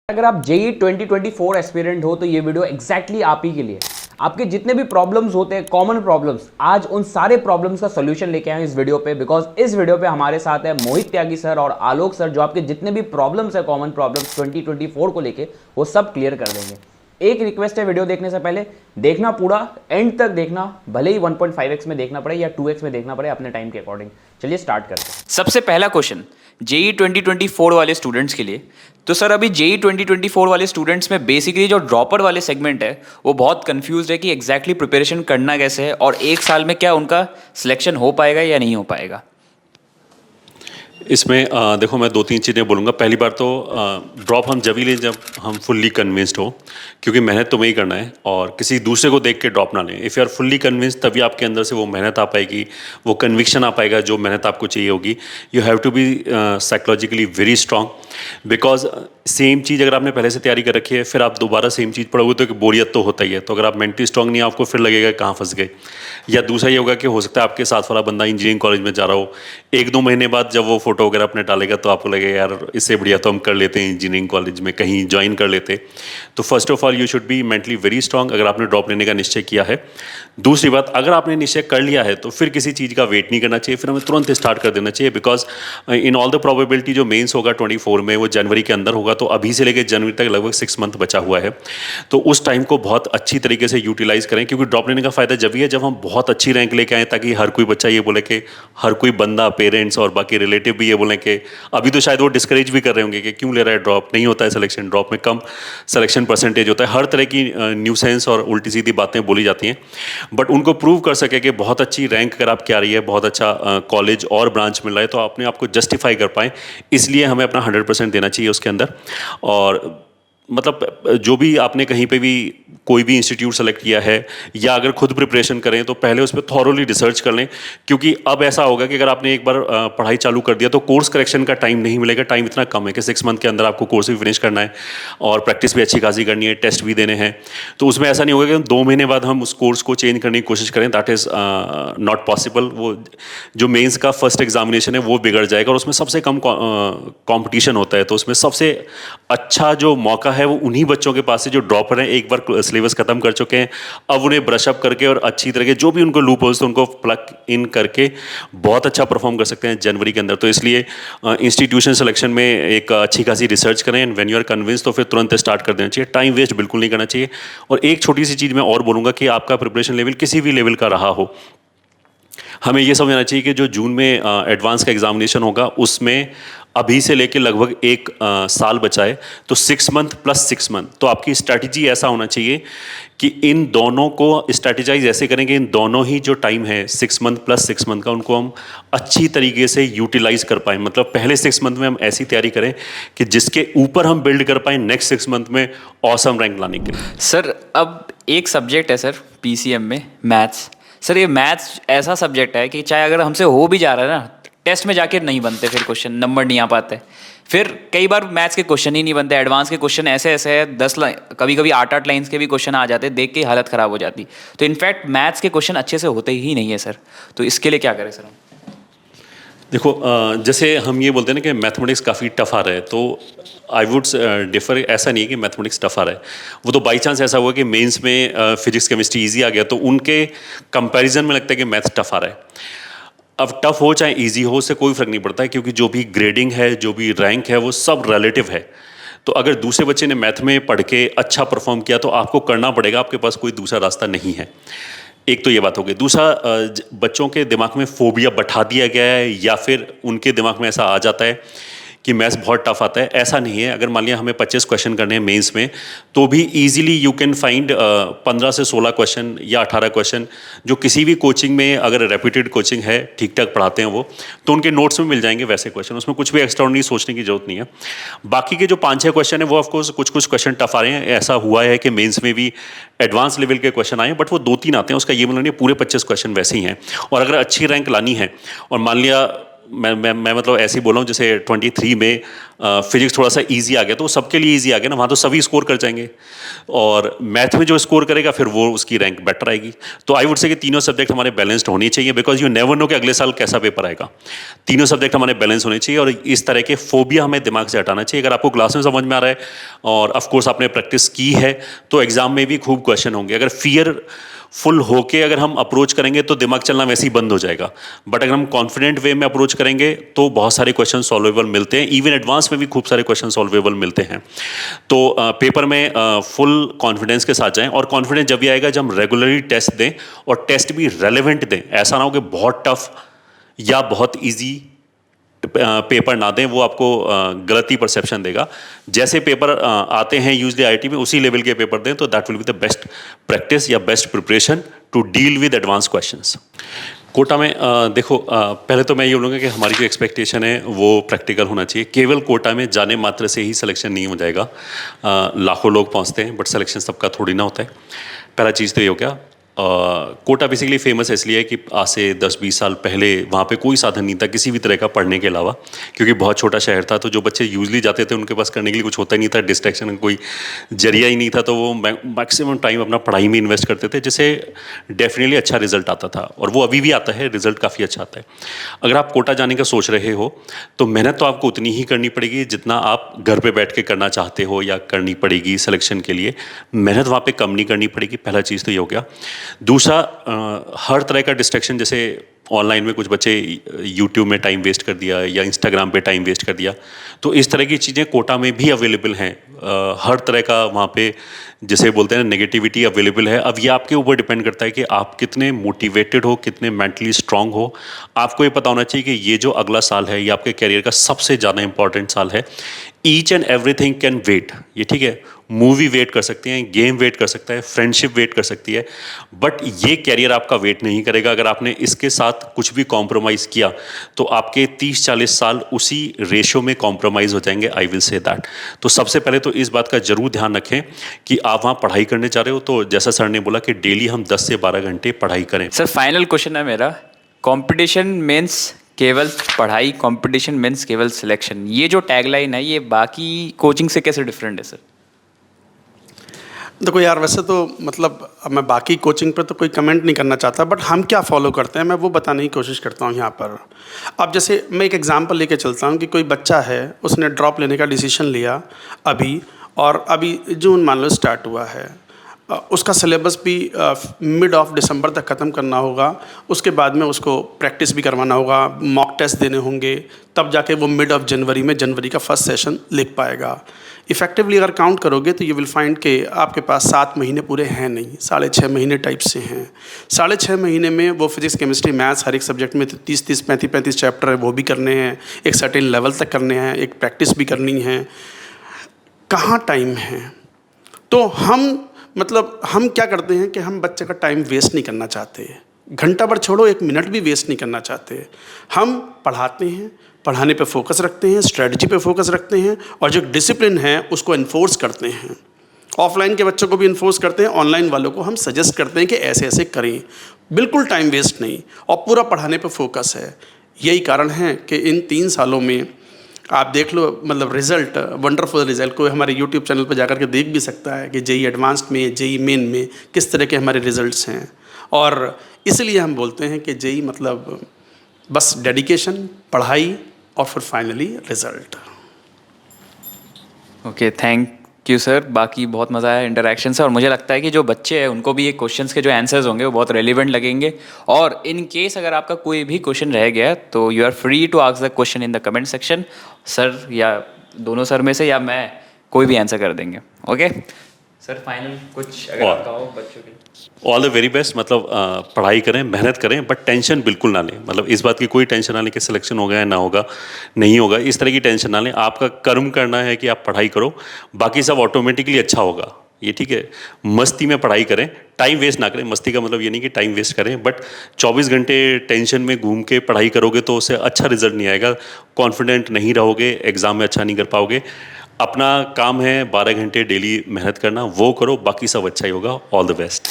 अगर आप JEE 2024 aspirant हो तो ये वीडियो एग्जैक्टली आप ही के लिए। आपके जितने भी प्रॉब्लम्स होते हैं, कॉमन प्रॉब्लम्स, आज उन सारे प्रॉब्लम्स का सोल्यूशन लेके आए इस वीडियो पे। बिकॉज इस वीडियो पे हमारे साथ है मोहित त्यागी सर और आलोक सर, जो आपके जितने भी प्रॉब्लम्स है, कॉमन प्रॉब्लम्स 2024 को लेके, वो सब क्लियर कर देंगे। एक रिक्वेस्ट है, वीडियो देखने से पहले देखना पूरा, एंड तक देखना, भले ही 1.5x में देखना पड़े या 2x में देखना पड़े, अपने टाइम के अकॉर्डिंग। चलिए स्टार्ट करते हैं। सबसे पहला क्वेश्चन जेई 2024 वाले स्टूडेंट्स के लिए। तो सर अभी जेई 2024 वाले स्टूडेंट्स में बेसिकली जो ड्रॉपर वाले सेगमेंट है वो बहुत कंफ्यूज है कि एग्जैक्टली प्रिपरेशन करना कैसे है और एक साल में क्या उनका सिलेक्शन हो पाएगा या नहीं हो पाएगा। इसमें देखो, मैं दो तीन चीज़ें बोलूँगा। पहली बार तो ड्रॉप हम जब ही लें जब हम फुल्ली कन्विंस्ड हो, क्योंकि मेहनत तुम्हें ही करना है और किसी दूसरे को देख के ड्रॉप ना लें। If you are fully convinced तभी आपके अंदर से वो मेहनत आ पाएगी, वो कन्विक्शन आ पाएगा जो मेहनत आपको चाहिए होगी। You have to be psychologically very strong, because same चीज़ अगर आपने पहले से तैयारी कर रखी है फिर आप दोबारा सेम चीज़ पढ़ोगे तो एक बोरियत तो होता ही है। तो अगर आप मेंटली स्ट्रांग नहीं, आपको फिर लगेगा कहाँ फंस गए। या दूसरा ये होगा कि हो सकता है आपके साथ वाला बंदा इंजीनियरिंग कॉलेज में जा रहा हो, एक दो महीने बाद जब वो फोटो वगैरह अपने डालेगा तो आपको लगेगा यार इससे बढ़िया तो हम कर लेते हैं इंजीनियरिंग कॉलेज में कहीं ज्वाइन कर लेते। तो first of all you should be mentally very strong अगर आपने ड्रॉप लेने का निश्चय किया है। दूसरी बात, अगर आपने निश्चय कर लिया है तो फिर किसी चीज़ का वेट नहीं करना चाहिए, फिर हमें तुरंत स्टार्ट कर देना चाहिए। Because in all the probability जो मेंस होगा 24 में वो जनवरी के अंदर होगा, तो अभी से लेकर जनवरी तक लगभग 6 मंथ बचा हुआ है। तो उस टाइम को बहुत अच्छी तरीके से यूटिलाइज करें, क्योंकि ड्रॉप लेने का फायदा जब भी है जब हम बहुत अच्छी रैंक लेके आए, ताकि हर कोई बच्चा ये बोले कि, हर कोई बंदा, पेरेंट्स और बाकी रिलेटिव भी ये बोले कि अभी तो शायद वो डिस्करेज भी कर रहे होंगे कि क्यों ले रहा है ड्रॉप, नहीं होता है सिलेक्शन, ड्रॉप में कम सिलेक्शन परसेंटेज होता है। हर तरह की न्यूसेंस और उल्टी सीधी बातें बोली जाती हैं, बट उनको प्रूव कर सके कि बहुत अच्छी रैंक अगर आपकी आ रही है, बहुत अच्छा कॉलेज और ब्रांच मिल रहा है, तो अपने आप को जस्टिफाई कर पाएँ। इसलिए हमें अपना 100% देना चाहिए उसके अंदर। और मतलब जो भी आपने कहीं पे भी कोई भी इंस्टीट्यूट सेलेक्ट किया है या अगर खुद प्रिपरेशन करें तो पहले उस पर थॉरोली रिसर्च कर लें, क्योंकि अब ऐसा होगा कि अगर आपने एक बार पढ़ाई चालू कर दिया तो कोर्स करेक्शन का टाइम नहीं मिलेगा। टाइम इतना कम है कि 6 मंथ के अंदर आपको कोर्स भी फिनिश करना है और प्रैक्टिस भी अच्छी खासी करनी है, टेस्ट भी देने हैं। तो उसमें ऐसा नहीं होगा कि 2 महीने बाद हम उस कोर्स को चेंज करने की कोशिश करें, दैट इज़ नॉट पॉसिबल। वो जो मेंस का फर्स्ट एग्जामिनेशन है वो बिगड़ जाएगा और उसमें सबसे कम कॉम्पिटिशन होता है। तो उसमें सबसे अच्छा जो मौका है वो उन्हीं बच्चों के पास है जो ड्रॉपर हैं, एक बार सिलेबस खत्म कर चुके हैं, अब उन्हें ब्रश अप करके और अच्छी तरह के जो भी उनको लूप होल्स उनको प्लग इन करके बहुत अच्छा परफॉर्म कर सकते हैं जनवरी के अंदर। तो इसलिए इंस्टीट्यूशन सिलेक्शन में एक अच्छी खासी रिसर्च करें and when you are convince तो फिर तुरंत स्टार्ट कर देना चाहिए। टाइम वेस्ट बिल्कुल नहीं करना चाहिए। और एक छोटी सी चीज़ मैं और बोलूँगा कि आपका प्रिपरेशन लेवल किसी भी लेवल का रहा हो, हमें ये समझना चाहिए कि जो जून में एडवांस का एग्जामिनेशन होगा उसमें अभी से लेके लगभग 1 साल बचा है। तो 6 मंथ प्लस 6 मंथ, तो आपकी स्ट्रैटेजी ऐसा होना चाहिए कि इन दोनों को स्ट्रैटेजाइज ऐसे करेंगे, इन दोनों ही जो टाइम है 6 मंथ प्लस 6 मंथ का, उनको हम अच्छी तरीके से यूटिलाइज कर पाएँ। मतलब पहले 6 मंथ में हम ऐसी तैयारी करें कि जिसके ऊपर हम बिल्ड कर पाएँ नेक्स्ट 6 मंथ में ऑसम रैंक लाने के लिए। सर अब एक सब्जेक्ट है सर पीसीएम में, मैथ्स। सर ये मैथ्स ऐसा सब्जेक्ट है कि चाहे अगर हमसे हो भी जा रहा है ना, टेस्ट में जाके नहीं बनते, फिर क्वेश्चन नंबर नहीं आ पाते। फिर कई बार मैथ्स के क्वेश्चन ही नहीं बनते, एडवांस के क्वेश्चन ऐसे ऐसे है 10 लाइन, कभी कभी 8-8 लाइन्स के भी क्वेश्चन आ जाते, देख के हालत ख़राब हो जाती। तो इनफैक्ट मैथ्स के क्वेश्चन अच्छे से होते ही नहीं है सर। तो इसके लिए क्या करें सर हम? देखो, जैसे हम ये बोलते हैं ना कि मैथमेटिक्स काफ़ी टफ आ रहा है, तो आई वुड डिफर। ऐसा नहीं है कि मैथमेटिक्स टफ आ रहा है, वो तो बाई चांस ऐसा हुआ कि मेंस में फिजिक्स केमिस्ट्री इजी आ गया, तो उनके कंपैरिजन में लगता है कि मैथ्स टफ आ रहा है। अब टफ हो चाहे इजी हो, उससे कोई फर्क नहीं पड़ता है, क्योंकि जो भी ग्रेडिंग है, जो भी रैंक है, वो सब रिलेटिव है। तो अगर दूसरे बच्चे ने मैथ में पढ़ के अच्छा परफॉर्म किया तो आपको करना पड़ेगा, आपके पास कोई दूसरा रास्ता नहीं है। एक तो ये बात हो गई। दूसरा, बच्चों के दिमाग में फोबिया बैठा दिया गया है या फिर उनके दिमाग में ऐसा आ जाता है कि मैथ्स बहुत टफ आता है। ऐसा नहीं है। अगर मान लिया हमें 25 क्वेश्चन करने हैं मेंस में, तो भी इजीली यू कैन फाइंड 15 से 16 क्वेश्चन या 18 क्वेश्चन जो किसी भी कोचिंग में, अगर रेप्यूटेड कोचिंग है, ठीक ठाक पढ़ाते हैं वो, तो उनके नोट्स में मिल जाएंगे वैसे क्वेश्चन। उसमें कुछ भी एक्स्ट्राऑर्डिनरी सोचने की जरूरत नहीं है। बाकी के जो 5-6 क्वेश्चन है वो ऑफकोर्स कुछ कुछ क्वेश्चन टफ आ रहे हैं। ऐसा हुआ है कि मेंस में भी एडवांस लेवल के क्वेश्चन आए, बट वो 2-3 आते हैं, उसका ये मतलब नहीं पूरे 25 क्वेश्चन वैसे ही हैं। और अगर अच्छी रैंक लानी है और मान लिया मैं मतलब ऐसे ही बोल रहा हूँ, जैसे 23 में फिजिक्स थोड़ा सा इजी आ गया तो सबके लिए इजी आ गया ना, वहाँ तो सभी स्कोर कर जाएंगे, और मैथ में जो स्कोर करेगा फिर वो उसकी रैंक बेटर आएगी। तो आई वुड से कि तीनों सब्जेक्ट हमारे बैलेंस्ड होने चाहिए, बिकॉज यू नेवर नो कि अगले साल कैसा पेपर आएगा। तीनों सब्जेक्ट हमारे बैलेंस होने चाहिए, और इस तरह के फोबिया हमें दिमाग से हटाना चाहिए। अगर आपको क्लास में समझ में आ रहा है और ऑफकोर्स आपने प्रैक्टिस की है तो एग्जाम में भी खूब क्वेश्चन होंगे। अगर फियर फुल होके अगर हम अप्रोच करेंगे तो दिमाग चलना वैसे ही बंद हो जाएगा, बट अगर हम कॉन्फिडेंट वे में अप्रोच करेंगे तो बहुत सारे क्वेश्चन सॉल्वेबल मिलते हैं, इवन एडवांस में भी खूब सारे क्वेश्चन सॉल्वेबल मिलते हैं। तो पेपर में फुल कॉन्फिडेंस के साथ जाएं, और कॉन्फिडेंस जब भी आएगा जब हम रेगुलरली टेस्ट दें, और टेस्ट भी रेलेवेंट दें। ऐसा ना हो कि बहुत टफ या बहुत ईजी पेपर ना दें, वो आपको गलती परसेप्शन देगा। जैसे पेपर आते हैं यूजली आईआईटी में उसी लेवल के पेपर दें, तो that will be the best practice या best preparation to deal with advance questions. Kota में देखो, पहले तो मैं ये बोलूँगा कि हमारी जो एक्सपेक्टेशन है वो प्रैक्टिकल होना चाहिए। केवल कोटा में जाने मात्र से ही सिलेक्शन नहीं हो जाएगा। लाखों लोग पहुँचते हैं, बट सिलेक्शन सबका थोड़ी ना होता है। पहला चीज़ तो ये हो गया। कोटा बेसिकली फेमस इसलिए है कि आज से 10-20 साल पहले वहाँ पे कोई साधन नहीं था किसी भी तरह का पढ़ने के अलावा, क्योंकि बहुत छोटा शहर था। तो जो बच्चे यूजली जाते थे उनके पास करने के लिए कुछ होता ही नहीं था, डिस्ट्रैक्शन का कोई जरिया ही नहीं था, तो वो मैक्सिमम टाइम अपना पढ़ाई में इन्वेस्ट करते थे, जिससे डेफिनेटली अच्छा रिजल्ट आता था, और वो अभी भी आता है, रिजल्ट काफ़ी अच्छा आता है। अगर आप कोटा जाने का सोच रहे हो तो मेहनत तो आपको उतनी ही करनी पड़ेगी जितना आप घर पर बैठ के करना चाहते हो या करनी पड़ेगी सिलेक्शन के लिए। मेहनत वहाँ पर कम नहीं करनी पड़ेगी, पहला चीज़ तो ये हो गया। दूसरा, हर तरह का डिस्ट्रैक्शन, जैसे ऑनलाइन में कुछ बच्चे यूट्यूब में टाइम वेस्ट कर दिया या इंस्टाग्राम पे टाइम वेस्ट कर दिया, तो इस तरह की चीज़ें कोटा में भी अवेलेबल हैं। हर तरह का वहाँ पे जैसे बोलते हैं नेगेटिविटी अवेलेबल है। अब ये आपके ऊपर डिपेंड करता है कि आप कितने मोटिवेटेड हो, कितने मेंटली स्ट्रांग हो। आपको ये पता होना चाहिए कि ये जो अगला साल है ये आपके करियर का सबसे ज़्यादा इंपॉर्टेंट साल है। Each and everything can wait, ये ठीक है। मूवी वेट कर सकती हैं, गेम वेट कर सकता है, फ्रेंडशिप वेट कर सकती है, बट ये कैरियर आपका वेट नहीं करेगा। अगर आपने इसके साथ कुछ भी कॉम्प्रोमाइज़ किया तो आपके 30-40 साल उसी रेशो में कॉम्प्रोमाइज़ हो जाएंगे, आई विल से दैट। तो सबसे पहले तो इस बात का जरूर ध्यान रखें कि आप वहाँ पढ़ाई करने जा रहे हो, तो जैसा सर ने बोला कि डेली हम 10 से 12 घंटे पढ़ाई करें। सर फाइनल क्वेश्चन है मेरा, कंपटीशन मीन्स केवल पढ़ाई, कंपटीशन मीन्स केवल सिलेक्शन, ये जो टैगलाइन है ये बाकी कोचिंग से कैसे डिफरेंट है सर? देखो यार, वैसे तो मतलब अब मैं बाकी कोचिंग पर तो कोई कमेंट नहीं करना चाहता, बट हम क्या फॉलो करते हैं मैं वो बताने की कोशिश करता हूँ यहाँ पर। अब जैसे मैं एक एग्जांपल लेके चलता हूँ कि कोई बच्चा है, उसने ड्रॉप लेने का डिसीजन लिया अभी, और अभी जून मान लो स्टार्ट हुआ है, उसका सिलेबस भी मिड ऑफ दिसंबर तक ख़त्म करना होगा। उसके बाद में उसको प्रैक्टिस भी करवाना होगा, मॉक टेस्ट देने होंगे, तब जाके वो मिड ऑफ जनवरी में जनवरी का फर्स्ट सेशन लिख पाएगा। इफ़ेक्टिवली अगर काउंट करोगे तो यू विल फाइंड कि आपके पास 7 महीने पूरे हैं नहीं, 6.5 महीने टाइप से हैं। 6.5 महीने में वो फिजिक्स, केमिस्ट्री, मैथ्स हर एक सब्जेक्ट में 30-30, 35-35 चैप्टर है वो भी करने हैं, एक सर्टेन लेवल तक करने हैं, एक प्रैक्टिस भी करनी है। कहाँ टाइम है? तो हम क्या करते हैं कि हम बच्चे का टाइम वेस्ट नहीं करना चाहते, घंटा भर छोड़ो 1 मिनट भी वेस्ट नहीं करना चाहते। हम पढ़ाते हैं, पढ़ाने पे फोकस रखते हैं, स्ट्रेटजी पे फोकस रखते हैं, और जो डिसिप्लिन है उसको इन्फोर्स करते हैं। ऑफलाइन के बच्चों को भी इन्फोर्स करते हैं, ऑनलाइन वालों को हम सजेस्ट करते हैं कि ऐसे ऐसे करें, बिल्कुल टाइम वेस्ट नहीं, और पूरा पढ़ाने पे फोकस है। यही कारण है कि इन 3 सालों में आप देख लो, मतलब रिज़ल्ट, वंडरफुल रिज़ल्ट। कोई हमारे यूट्यूब चैनल पर जाकर के देख भी सकता है कि जेई एडवांस्ड में, जेई मेन में किस तरह के हमारे रिज़ल्ट्स हैं। और इसलिए हम बोलते हैं कि जेई मतलब बस डेडिकेशन, पढ़ाई और फिर finally result. Okay, thank you sir. बाकी बहुत मज़ा आया इंटरेक्शन से, और मुझे लगता है कि जो बच्चे हैं उनको भी ये क्वेश्चंस के जो आंसर्स होंगे वो बहुत रेलिवेंट लगेंगे। और इन केस अगर आपका कोई भी क्वेश्चन रह गया तो you are free to ask the question in the comment section. Sir या दोनों सर में से या मैं कोई भी आंसर कर देंगे। ओके सर, फाइनल कुछ अगर आप कहो बच्चों के? All the very best. मतलब पढ़ाई करें, मेहनत करें, बट टेंशन बिल्कुल ना लें। मतलब इस बात की कोई टेंशन ना लें कि सिलेक्शन होगा या ना होगा, नहीं होगा, इस तरह की टेंशन ना लें। आपका कर्म करना है कि आप पढ़ाई करो, बाकी सब ऑटोमेटिकली अच्छा होगा, ये ठीक है। मस्ती में पढ़ाई करें, टाइम वेस्ट ना करें। मस्ती का मतलब ये नहीं कि टाइम वेस्ट करें, बट 24 घंटे टेंशन में घूम के पढ़ाई करोगे तो उससे अच्छा रिजल्ट नहीं आएगा, कॉन्फिडेंट नहीं रहोगे, एग्ज़ाम में अच्छा नहीं कर पाओगे। अपना काम है 12 घंटे डेली मेहनत करना, वो करो, बाकी सब अच्छा ही होगा। All the best.